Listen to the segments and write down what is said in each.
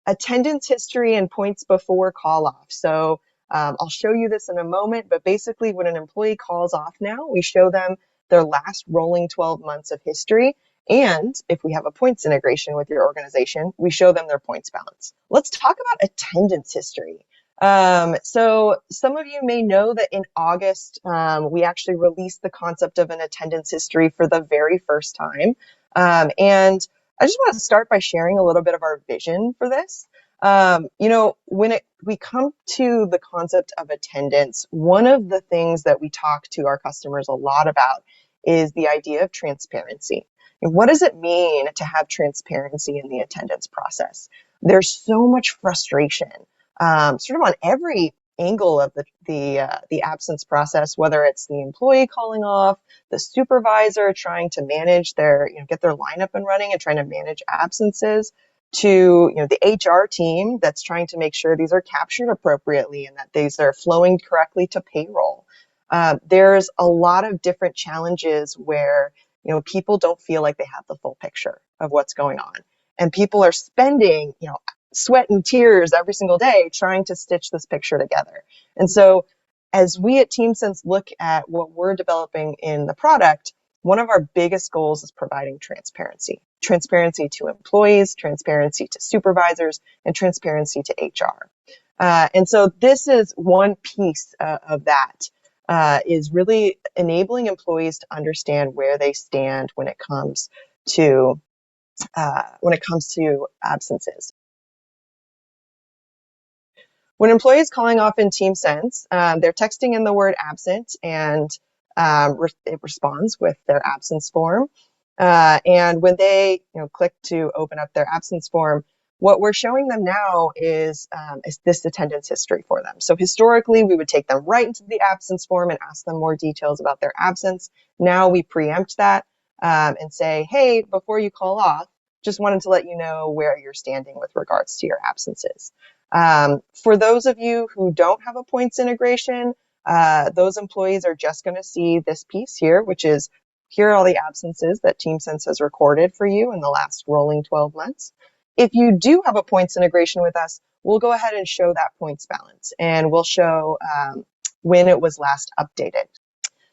attendance history and points before call off. So I'll show you this in a moment, but basically when an employee calls off now, we show them their last rolling 12 months of history. And if we have a points integration with your organization, we show them their points balance. Let's talk about attendance history. So some of you may know that in August, we actually released the concept of an attendance history for the very first time. And I just want to start by sharing a little bit of our vision for this. When we come to the concept of attendance, one of the things that we talk to our customers a lot about is the idea of transparency. And what does it mean to have transparency in the attendance process? There's so much frustration, sort of on every angle of the absence process, whether it's the employee calling off, the supervisor trying to manage get their lineup and running and trying to manage absences, to the HR team that's trying to make sure these are captured appropriately and that these are flowing correctly to payroll. There's a lot of different challenges where people don't feel like they have the full picture of what's going on, and people are spending sweat and tears every single day trying to stitch this picture together. And so as we at TeamSense look at what we're developing in the product, one of our biggest goals is providing transparency. Transparency to employees, transparency to supervisors, and transparency to HR. And so this is one piece of that, is really enabling employees to understand where they stand when it comes to absences. When employees calling off in TeamSense, they're texting in the word absent, and it responds with their absence form. And when they click to open up their absence form, what we're showing them now is this attendance history for them. So historically, we would take them right into the absence form and ask them more details about their absence. Now we preempt that and say, hey, before you call off, just wanted to let you know where you're standing with regards to your absences. For those of you who don't have a points integration, those employees are just going to see this piece here, which is here are all the absences that TeamSense has recorded for you in the last rolling 12 months. If you do have a points integration with us, we'll go ahead and show that points balance, and we'll show when it was last updated.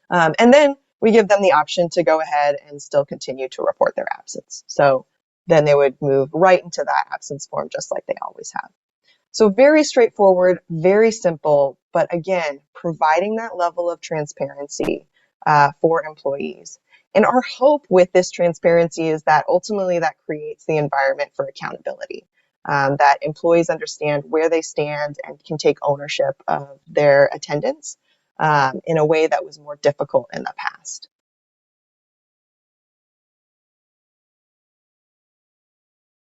And then we give them the option to go ahead and still continue to report their absence. So then they would move right into that absence form just like they always have. So very straightforward, very simple, but again, providing that level of transparency for employees. And our hope with this transparency is that ultimately that creates the environment for accountability, that employees understand where they stand and can take ownership of their attendance in a way that was more difficult in the past.